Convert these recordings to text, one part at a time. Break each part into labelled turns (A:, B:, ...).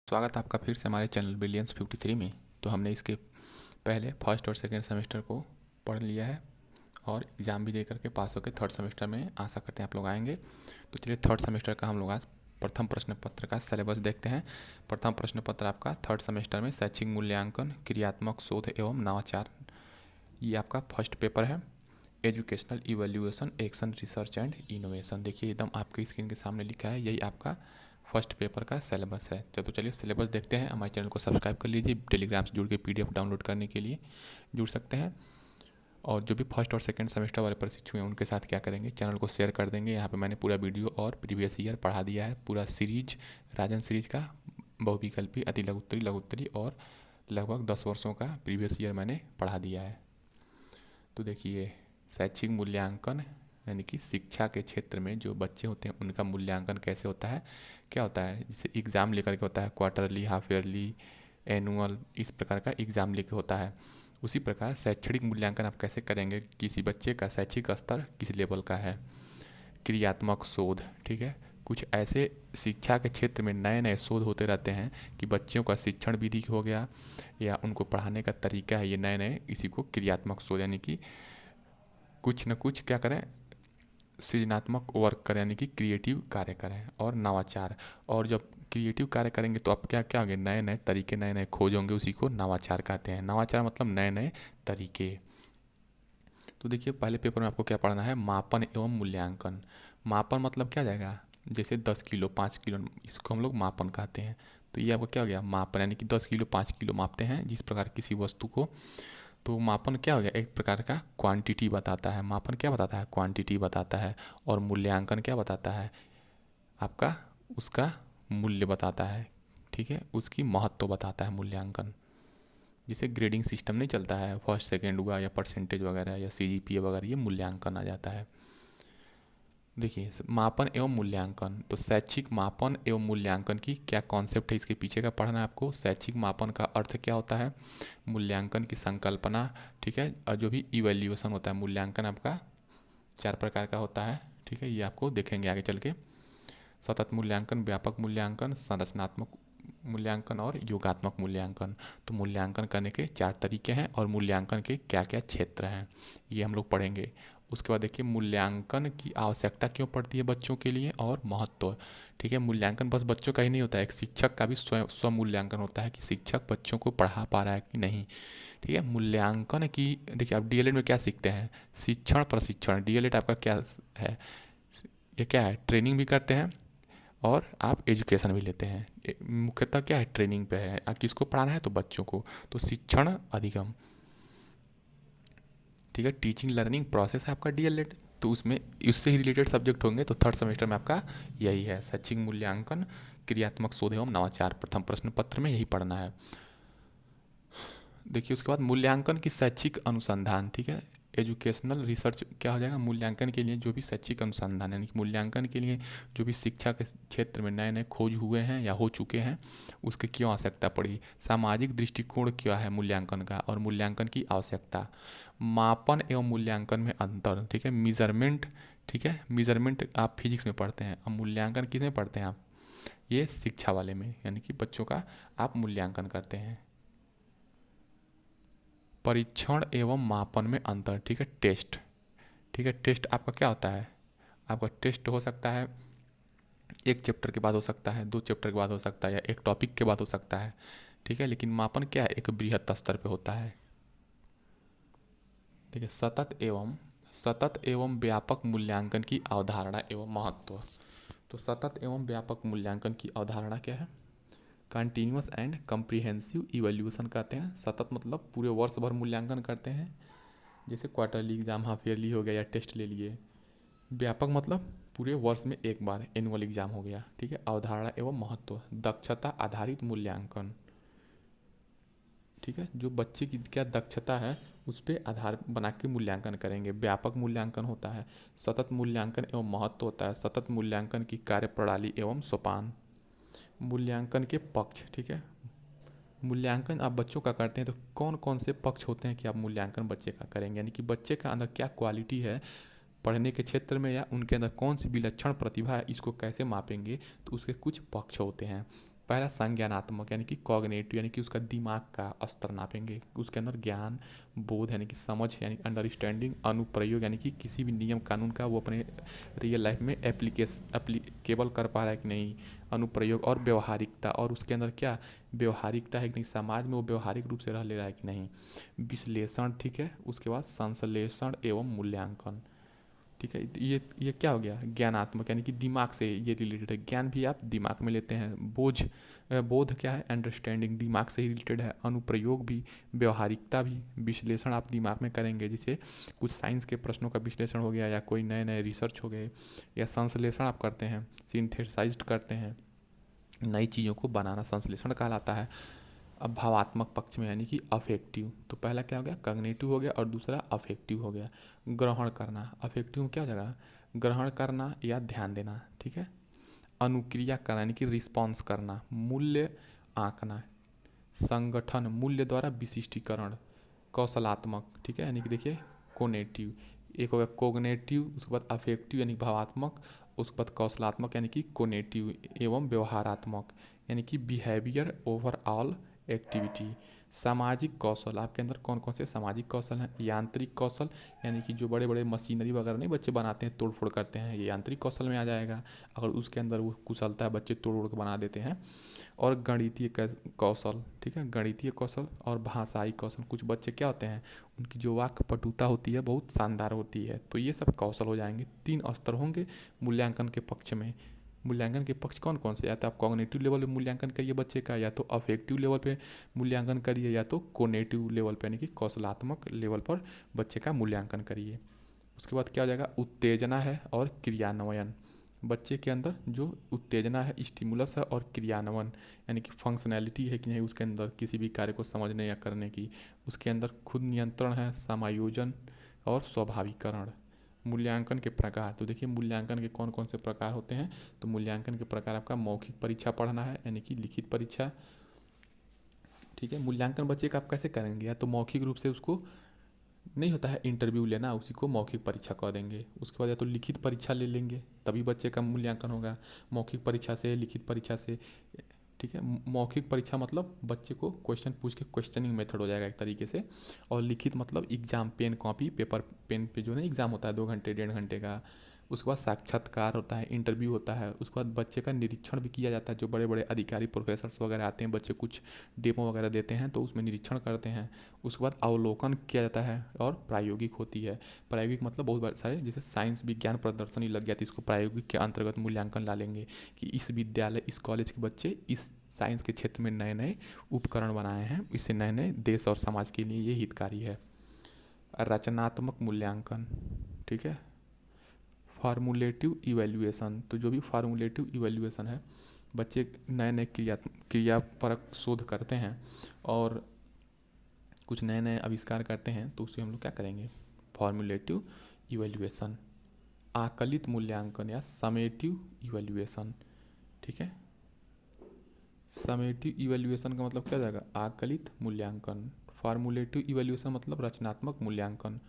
A: स्वागत है आपका फिर से हमारे चैनल ब्रिलियंस 53 में। तो हमने इसके पहले फर्स्ट और सेकेंड सेमेस्टर को पढ़ लिया है और एग्ज़ाम भी दे करके पास होकर थर्ड सेमेस्टर में आशा करते हैं आप लोग आएंगे। तो चलिए थर्ड सेमेस्टर का हम लोग आज प्रथम प्रश्न पत्र का सिलेबस देखते हैं। प्रथम प्रश्न पत्र आपका थर्ड सेमेस्टर में शैक्षिक मूल्यांकन, क्रियात्मक शोध एवं नवाचार, ये आपका फर्स्ट पेपर है। Educational evaluation, action, research and innovation, देखिए एकदम आपके स्क्रीन के सामने लिखा है, यही आपका फर्स्ट पेपर का सिलेबस है। तो चलिए सिलेबस देखते हैं। हमारे चैनल को सब्सक्राइब कर लीजिए, टेलीग्राम से जुड़ के पीडीएफ डाउनलोड करने के लिए जुड़ सकते हैं। और जो भी फर्स्ट और सेकंड सेमेस्टर वाले प्रशिक्षु हैं उनके साथ क्या करेंगे, चैनल को शेयर कर देंगे। यहाँ पे मैंने पूरा वीडियो और प्रीवियस ईयर पढ़ा दिया है, पूरा सीरीज, राजन सीरीज का बहुविकल्पी, अति लघुत्तरी, लघुत्तरी और लगभग 10 वर्षों का प्रीवियस ईयर मैंने पढ़ा दिया है। तो देखिए शैक्षिक मूल्यांकन यानी कि शिक्षा के क्षेत्र में जो बच्चे होते हैं उनका मूल्यांकन कैसे होता है, क्या होता है। जैसे एग्ज़ाम लेकर के होता है, क्वार्टरली, हाफ ईयरली, एनुअल, इस प्रकार का एग्ज़ाम लेकर होता है। उसी प्रकार शैक्षणिक मूल्यांकन आप कैसे करेंगे, किसी बच्चे का शैक्षिक स्तर किस लेवल का है। क्रियात्मक शोध, ठीक है, कुछ ऐसे शिक्षा के क्षेत्र में नए नए शोध होते रहते हैं कि बच्चों का शिक्षण विधि हो गया या उनको पढ़ाने का तरीका है, ये नए नए, इसी को क्रियात्मक शोध यानी कि कुछ न कुछ क्या करें, सृजनात्मक वर्क करें यानी कि क्रिएटिव कार्य करें। और नवाचार, और जब क्रिएटिव कार्य करेंगे तो आप क्या क्या होंगे, नए नए तरीके, नए नए खोज होंगे, उसी को नवाचार कहते हैं। नवाचार मतलब नए नए तरीके। तो देखिए पहले पेपर में आपको क्या पढ़ना है, मापन एवं मूल्यांकन। मापन मतलब क्या जाएगा, जैसे 10 किलो, 5 किलो, इसको हम लोग मापन कहते हैं। तो ये आपका क्या हो गया, मापन, यानी कि 10 किलो 5 किलो मापते हैं जिस प्रकार किसी वस्तु को। तो मापन क्या हो गया, एक प्रकार का क्वांटिटी बताता है। मापन क्या बताता है, क्वांटिटी बताता है। और मूल्यांकन क्या बताता है, आपका उसका मूल्य बताता है, ठीक है, उसकी महत्व बताता है मूल्यांकन। जिसे ग्रेडिंग सिस्टम नहीं चलता है, फर्स्ट सेकंड हुआ या परसेंटेज वगैरह या सीजीपीए वगैरह, ये मूल्यांकन आ जाता है। देखिए मापन एवं मूल्यांकन, तो शैक्षिक मापन एवं मूल्यांकन की क्या कॉन्सेप्ट है, इसके पीछे का पढ़ना है आपको। शैक्षिक मापन का अर्थ क्या होता है, मूल्यांकन की संकल्पना, ठीक है। और जो भी इवैल्यूएशन होता है, मूल्यांकन आपका 4 प्रकार का होता है, ठीक है, ये आपको देखेंगे आगे चल के। सतत मूल्यांकन, व्यापक मूल्यांकन, संरचनात्मक मूल्यांकन और योगात्मक मूल्यांकन। तो मूल्यांकन करने के 4 तरीके हैं और मूल्यांकन के क्या क्या क्षेत्र हैं, ये हम लोग पढ़ेंगे। उसके बाद देखिए मूल्यांकन की आवश्यकता क्यों पड़ती है बच्चों के लिए और महत्व, ठीक है। मूल्यांकन बस बच्चों का ही नहीं होता है, एक शिक्षक का भी स्वयं स्व मूल्यांकन होता है कि शिक्षक बच्चों को पढ़ा पा रहा है कि नहीं, ठीक है। मूल्यांकन की देखिए आप डीएलएड में क्या सीखते हैं, शिक्षण प्रशिक्षण। डीएलएड आपका क्या है, ये क्या है, ट्रेनिंग भी करते हैं और आप एजुकेशन भी लेते हैं। मुख्यतः क्या है, ट्रेनिंग पे है, किसको पढ़ाना है तो बच्चों को। तो शिक्षण अधिगम, ठीक है, टीचिंग लर्निंग प्रोसेस है आपका डीएलएड। तो उसमें उससे ही रिलेटेड सब्जेक्ट होंगे। तो थर्ड सेमेस्टर में आपका यही है, शैक्षिक मूल्यांकन, क्रियात्मक शोध एवं नवाचार, प्रथम प्रश्न पत्र में यही पढ़ना है। देखिए उसके बाद मूल्यांकन की शैक्षिक अनुसंधान, ठीक है, एजुकेशनल रिसर्च क्या हो जाएगा, मूल्यांकन के लिए जो भी शैक्षिक अनुसंधान यानी कि मूल्यांकन के लिए जो भी शिक्षा के क्षेत्र में नए नए खोज हुए हैं या हो चुके हैं, उसकी क्यों आवश्यकता पड़ी। सामाजिक दृष्टिकोण क्या है मूल्यांकन का और मूल्यांकन की आवश्यकता। मापन एवं मूल्यांकन में अंतर, ठीक है, मेजरमेंट, ठीक है, मेजरमेंट आप फिजिक्स में पढ़ते हैं, अब मूल्यांकन किस में पढ़ते हैं आप, ये शिक्षा वाले में, यानी कि बच्चों का आप मूल्यांकन करते हैं। परीक्षण एवं मापन में अंतर, ठीक है, टेस्ट, ठीक है, टेस्ट आपका क्या होता है, आपका टेस्ट हो सकता है एक चैप्टर के बाद हो सकता है, 2 चैप्टर के बाद हो सकता है, या एक टॉपिक के बाद हो सकता है, ठीक है। लेकिन मापन क्या है, एक बृहत स्तर पे होता है, ठीक है। सतत एवं व्यापक मूल्यांकन की अवधारणा एवं महत्व। तो सतत एवं व्यापक मूल्यांकन की अवधारणा क्या है, कंटिन्यूस एंड कम्प्रीहेंसिव इवैल्यूएशन कहते हैं। सतत मतलब पूरे वर्ष भर मूल्यांकन करते हैं, जैसे क्वार्टरली एग्जाम, हाफ ईयरली हो गया या टेस्ट ले लिए। व्यापक मतलब पूरे वर्ष में एक बार एनुअल एग्जाम हो गया, ठीक है। अवधारणा एवं महत्व, दक्षता आधारित मूल्यांकन, ठीक है, जो बच्चे की क्या दक्षता है उस पर आधार बना के मूल्यांकन करेंगे, व्यापक मूल्यांकन होता है। सतत मूल्यांकन एवं महत्व होता है, सतत मूल्यांकन की कार्यप्रणाली एवं सोपान। मूल्यांकन के पक्ष, ठीक है, मूल्यांकन आप बच्चों का करते हैं तो कौन कौन से पक्ष होते हैं कि आप मूल्यांकन बच्चे का करेंगे, यानी कि बच्चे का अंदर क्या क्वालिटी है पढ़ने के क्षेत्र में, या उनके अंदर कौन सी विलक्षण प्रतिभा है, इसको कैसे मापेंगे। तो उसके कुछ पक्ष होते हैं, पहला संज्ञानात्मक यानी कि कॉग्निटिव यानी कि उसका दिमाग का स्तर नापेंगे, उसके अंदर ज्ञान, बोध यानी कि समझ यानी अंडरस्टैंडिंग, अनुप्रयोग यानी कि किसी भी नियम कानून का वो अपने रियल लाइफ में एप्लीकेबल कर पा रहा है कि नहीं, अनुप्रयोग, और व्यवहारिकता, और उसके अंदर क्या व्यवहारिकता है कि नहीं, समाज में वो व्यवहारिक रूप से रह ले रहा है कि नहीं, विश्लेषण, ठीक है, उसके बाद संश्लेषण एवं मूल्यांकन, ठीक है। ये क्या हो गया, ज्ञानात्मक यानी कि दिमाग से ये रिलेटेड है, ज्ञान भी आप दिमाग में लेते हैं, बोध क्या है, अंडरस्टैंडिंग, दिमाग से ही रिलेटेड है, अनुप्रयोग भी, व्यवहारिकता भी, विश्लेषण आप दिमाग में करेंगे, जैसे कुछ साइंस के प्रश्नों का विश्लेषण हो गया या कोई नए नए रिसर्च हो गए, या संश्लेषण आप करते हैं, सिंथेसाइज्ड करते हैं, नई चीज़ों को बनाना संश्लेषण कहलाता है। अब भावात्मक पक्ष में यानी कि अफेक्टिव, तो पहला क्या हो गया, कॉग्निटिव हो गया, और दूसरा अफेक्टिव हो गया, ग्रहण करना। अफेक्टिव में क्या हो जाएगा, ग्रहण करना या ध्यान देना, ठीक है। अनुक्रिया करना यानी कि रिस्पॉन्स करना, मूल्य आंकना, संगठन, मूल्य द्वारा विशिष्टीकरण, कौशलात्मक, ठीक है, यानी कि देखिए कोनेटिव, एक हो गया कोग्नेटिव, उसके बाद अफेक्टिव यानी भावात्मक, उसके बाद कौशलात्मक यानी कि कोनेटिव, एवं व्यवहारात्मक यानी कि बिहेवियर ओवरऑल एक्टिविटी। सामाजिक कौशल, आपके अंदर कौन कौन से सामाजिक कौशल हैं, यांत्रिक कौशल यानी कि जो बड़े बड़े मशीनरी वगैरह नहीं बच्चे बनाते हैं, तोड़ फोड़ करते हैं, ये यांत्रिक कौशल में आ जाएगा, अगर उसके अंदर वो कुशलता है, बच्चे तोड़ उड़ के बना देते हैं। और गणितीय कौशल, ठीक है, गणितीय कौशल और भाषाई कौशल, कुछ बच्चे क्या होते हैं, उनकी जो वाक्य पटुता होती है बहुत शानदार होती है, तो ये सब कौशल हो जाएंगे। 3 स्तर होंगे मूल्यांकन के पक्ष में। मूल्यांकन के पक्ष कौन कौन से, या तो आप कॉग्निटिव लेवल पे मूल्यांकन करिए बच्चे का, या तो अफेक्टिव लेवल पे मूल्यांकन करिए, या तो कोनेटिव लेवल पे यानी कि कौशलात्मक लेवल पर बच्चे का मूल्यांकन करिए। उसके बाद क्या हो जाएगा, उत्तेजना है और क्रियान्वयन, बच्चे के अंदर जो उत्तेजना है, स्टिमुलस है, और क्रियान्वयन यानी कि फंक्शनैलिटी है कि नहीं उसके अंदर किसी भी कार्य को समझने या करने की, उसके अंदर खुद नियंत्रण है, समायोजन और स्वाभाविकरण। मूल्यांकन के प्रकार, तो देखिए मूल्यांकन के कौन कौन से प्रकार होते हैं, तो मूल्यांकन के प्रकार आपका मौखिक परीक्षा पढ़ना है यानी कि लिखित परीक्षा, ठीक है। मूल्यांकन बच्चे का आप कैसे करेंगे, या तो मौखिक रूप से उसको नहीं होता है इंटरव्यू लेना, उसी को मौखिक परीक्षा कह देंगे, उसके बाद या तो लिखित परीक्षा ले लेंगे तभी बच्चे का मूल्यांकन होगा, मौखिक परीक्षा से, लिखित परीक्षा से, ठीक है। मौखिक परीक्षा मतलब बच्चे को क्वेश्चन पूछ के क्वेश्चनिंग मेथड हो जाएगा एक तरीके से, और लिखित मतलब exam, pen copy paper pen पे जो ना एग्ज़ाम होता है 2 घंटे 1.5 घंटे का, उसके बाद साक्षात्कार होता है, इंटरव्यू होता है, उसके बाद बच्चे का निरीक्षण भी किया जाता है, जो बड़े बड़े अधिकारी प्रोफेसर्स वगैरह आते हैं, बच्चे कुछ डेमो वगैरह देते हैं तो उसमें निरीक्षण करते हैं, उसके बाद अवलोकन किया जाता है, और प्रायोगिक होती है। प्रायोगिक मतलब बहुत सारे, जैसे साइंस विज्ञान प्रदर्शनी लग गया तो इसको प्रायोगिक के अंतर्गत मूल्यांकन ला लेंगे कि इस विद्यालय, इस कॉलेज के बच्चे इस साइंस के क्षेत्र में नए नए उपकरण बनाए हैं, इससे नए नए देश और समाज के लिए ये हितकारी है। रचनात्मक मूल्यांकन, ठीक है। फार्मूलेटिव इवैल्यूएशन, तो जो भी फार्मूलेटिव इवैल्यूएशन है, बच्चे नए नए क्रियापरक शोध करते हैं और कुछ नए नए आविष्कार करते हैं, तो उसे हम लोग क्या करेंगे, फार्मूलेटिव इवैल्यूएशन। आकलित मूल्यांकन या समेटिव इवैल्यूएशन, ठीक है। समेटिव इवैल्यूएशन का मतलब क्या हो जाएगा, आकलित मूल्यांकन। फार्मूलेटिव इवैल्यूएशन मतलब रचनात्मक मूल्यांकन।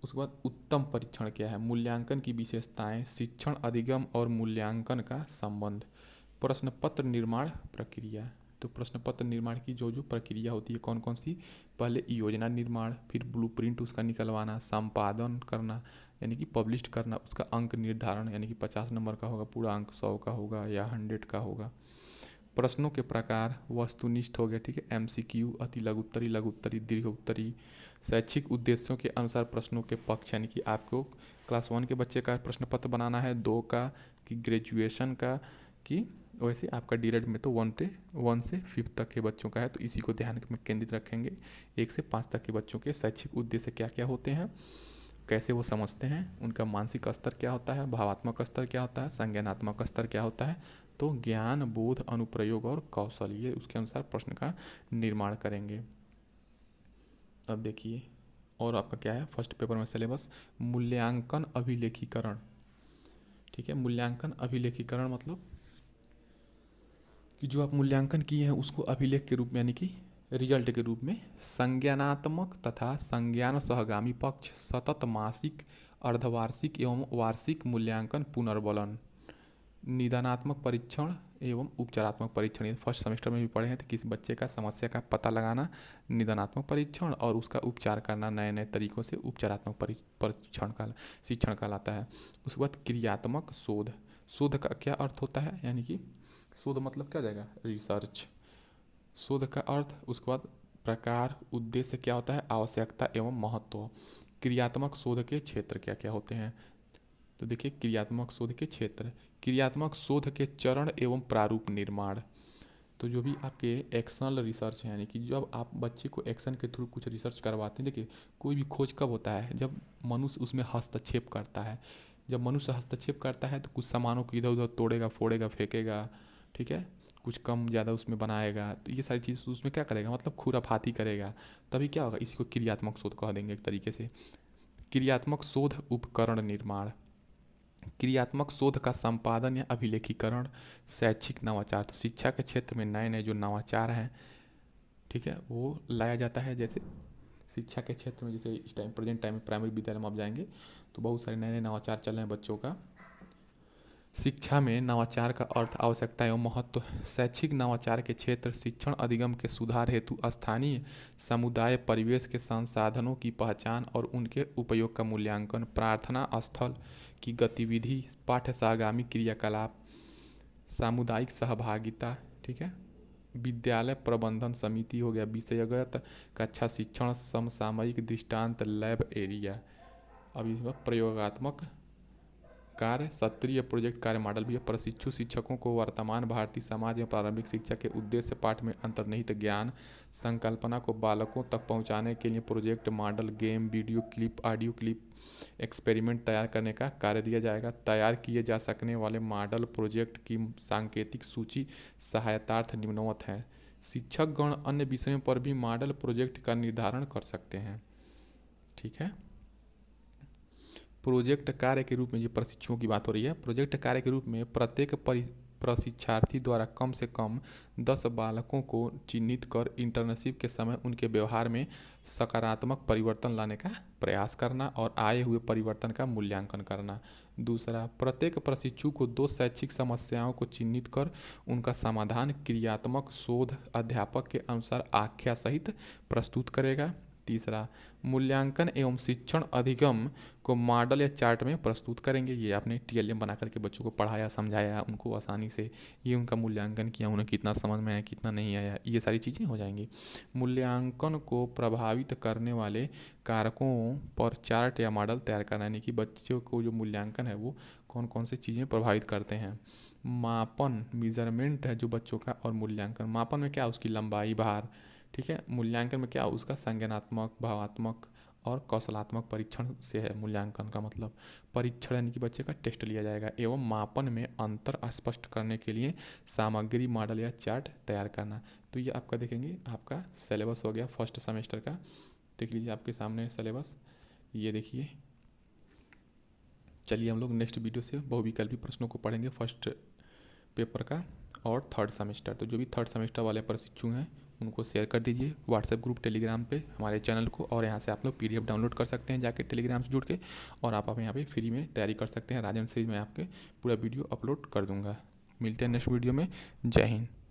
A: उसके बाद उत्तम परीक्षण क्या है, मूल्यांकन की विशेषताएं, शिक्षण अधिगम और मूल्यांकन का संबंध। प्रश्न पत्र निर्माण प्रक्रिया, तो प्रश्न पत्र निर्माण की जो जो प्रक्रिया होती है कौन कौन सी, पहले योजना निर्माण, फिर ब्लूप्रिंट उसका निकलवाना, संपादन करना यानी कि पब्लिश करना, उसका अंक निर्धारण यानी कि 50 नंबर का होगा, पूरा अंक 100 का होगा या 100 का होगा। प्रश्नों के प्रकार, वस्तुनिष्ठ हो गया, ठीक है, एमसीक्यू, अति लघु उत्तरी, लघु उत्तरी, दीर्घ उत्तरी। शैक्षिक उद्देश्यों के अनुसार प्रश्नों के पक्ष यानी कि आपको क्लास 1 के बच्चे का प्रश्न पत्र बनाना है, 2 का, कि ग्रेजुएशन का, कि वैसे आपका डीएलएड में तो 1 से 5 तक के बच्चों का है, तो इसी को ध्यान में केंद्रित रखेंगे। 1 से 5 तक के बच्चों के शैक्षिक उद्देश्य क्या क्या होते हैं, कैसे वो समझते हैं, उनका मानसिक स्तर क्या होता है, भावात्मक स्तर क्या होता है, संज्ञानात्मक स्तर क्या होता है, तो ज्ञान, बोध, अनुप्रयोग और कौशल, ये उसके अनुसार प्रश्न का निर्माण करेंगे। अब देखिए और आपका क्या है फर्स्ट पेपर में सिलेबस, मूल्यांकन अभिलेखीकरण, ठीक है। मूल्यांकन अभिलेखीकरण मतलब कि जो आप मूल्यांकन किए हैं उसको अभिलेख के रूप में यानी कि रिजल्ट के रूप में, संज्ञानात्मक तथा संज्ञान सहगामी पक्ष, सतत मासिक, अर्धवार्षिक एवं वार्षिक मूल्यांकन पुनर्बलन, निदानात्मक परीक्षण एवं उपचारात्मक परीक्षण। ये फर्स्ट सेमेस्टर में भी पढ़े हैं। तो किसी बच्चे का समस्या का पता लगाना, निदानात्मक परीक्षण और उसका उपचार करना, नए नए तरीक़ों से उपचारात्मक परीक्षण का शिक्षण कहलाता है। उसके बाद क्रियात्मक शोध। शोध का क्या अर्थ होता है, यानी कि शोध मतलब क्या हो जाएगा, रिसर्च। शोध का अर्थ, उसके बाद प्रकार, उद्देश्य क्या होता है, आवश्यकता एवं महत्व। क्रियात्मक शोध के क्षेत्र क्या क्या होते हैं, तो देखिए क्रियात्मक शोध के क्षेत्र, क्रियात्मक शोध के चरण एवं प्रारूप निर्माण। तो जो भी आपके एक्शनल रिसर्च है, यानी कि जब आप बच्चे को एक्शन के थ्रू कुछ रिसर्च करवाते हैं। देखिए कोई भी खोज कब होता है, जब मनुष्य उसमें हस्तक्षेप करता है। जब मनुष्य हस्तक्षेप करता है तो कुछ सामानों को इधर उधर तोड़ेगा, फोड़ेगा, फेंकेगा, ठीक है, कुछ कम ज़्यादा उसमें बनाएगा, तो ये सारी चीज़ उसमें क्या करेगा, मतलब खुराफाती करेगा। तभी क्या होगा, इसी को क्रियात्मक शोध कह देंगे एक तरीके से। क्रियात्मक शोध उपकरण निर्माण। क्रियात्मक शोध का संपादन या अभिलेखीकरण। शैक्षिक नवाचार, तो शिक्षा के क्षेत्र में नए नए जो नवाचार हैं, ठीक है, वो लाया जाता है। जैसे शिक्षा के क्षेत्र में, जैसे इस टाइम प्रेजेंट टाइम में प्राइमरी विद्यालय में आप जाएंगे तो बहुत सारे नए नए नवाचार चल रहे हैं बच्चों का। शिक्षा में नवाचार का अर्थ, आवश्यकता एवं महत्व। शैक्षिक नवाचार के क्षेत्र शिक्षण अधिगम के सुधार हेतु स्थानीय समुदाय परिवेश के संसाधनों की पहचान और उनके उपयोग का मूल्यांकन। प्रार्थना स्थल की गतिविधि, पाठ्यसागामी क्रियाकलाप, सामुदायिक सहभागिता, ठीक है, विद्यालय प्रबंधन समिति हो गया, विषयगत कक्षा शिक्षण, समसामयिक दृष्टांत, लैब एरिया। अब इसमें प्रयोगात्मक कार्य, सत्रीय प्रोजेक्ट कार्य मॉडल भी है। प्रशिक्षु शिक्षकों को वर्तमान भारतीय समाज में प्रारंभिक शिक्षा के उद्देश्य पाठ में अंतर्निहित ज्ञान संकल्पना को बालकों तक पहुंचाने के लिए project model, game, video clip, audio clip, experiment तैयार करने का कार्य दिया जाएगा। तैयार किए जा सकने वाले मॉडल प्रोजेक्ट की सांकेतिक सूची सहायतार्थ निम्नवत है। शिक्षकगण अन्य विषयों पर भी मॉडल प्रोजेक्ट का निर्धारण कर सकते हैं, ठीक है। प्रोजेक्ट कार्य के रूप में, ये प्रशिक्षुओं की बात हो रही है, प्रोजेक्ट कार्य के रूप में प्रत्येक प्रशिक्षार्थी द्वारा कम से कम 10 बालकों को चिन्हित कर इंटर्नशिप के समय उनके व्यवहार में सकारात्मक परिवर्तन लाने का प्रयास करना और आए हुए परिवर्तन का मूल्यांकन करना। दूसरा, प्रत्येक प्रशिक्षु को 2 शैक्षिक समस्याओं को चिन्हित कर उनका समाधान क्रियात्मक शोध अध्यापक के अनुसार आख्या सहित प्रस्तुत करेगा। तीसरा, मूल्यांकन एवं शिक्षण अधिगम को मॉडल या चार्ट में प्रस्तुत करेंगे। ये आपने TLM बना करके बच्चों को पढ़ाया, समझाया उनको आसानी से, ये उनका मूल्यांकन किया, उन्हें कितना समझ में आया, कितना नहीं आया, ये सारी चीज़ें हो जाएंगी। मूल्यांकन को प्रभावित करने वाले कारकों पर चार्ट या मॉडल तैयार करना, यानी कि बच्चों को जो मूल्यांकन है वो कौन कौन सी चीज़ें प्रभावित करते हैं। मापन, मेजरमेंट है जो बच्चों का, और मूल्यांकन, मापन में क्या, उसकी लंबाई, भार, ठीक है। मूल्यांकन में क्या, उसका संज्ञानात्मक, भावात्मक और कौशलात्मक परीक्षण से है। मूल्यांकन का मतलब परीक्षण, यानी कि बच्चे का टेस्ट लिया जाएगा। एवं मापन में अंतर स्पष्ट करने के लिए सामग्री, मॉडल या चार्ट तैयार करना। तो ये आपका देखेंगे, आपका सिलेबस हो गया फर्स्ट सेमेस्टर का। देख लीजिए आपके सामने सिलेबस, ये देखिए। चलिए हम लोग नेक्स्ट वीडियो से बहुविकल्पी प्रश्नों को पढ़ेंगे, फर्स्ट पेपर का और थर्ड सेमेस्टर। तो जो भी थर्ड सेमेस्टर वाले प्रशिक्षु हैं उनको शेयर कर दीजिए व्हाट्सएप ग्रुप, टेलीग्राम पे हमारे चैनल को, और यहाँ से आप लोग PDF डाउनलोड कर सकते हैं जाके टेलीग्राम से जुड़ के, और आप यहाँ पे फ्री में तैयारी कर सकते हैं। राजन सीरीज में आपके पूरा वीडियो अपलोड कर दूँगा। मिलते हैं नेक्स्ट वीडियो में। जय हिंद।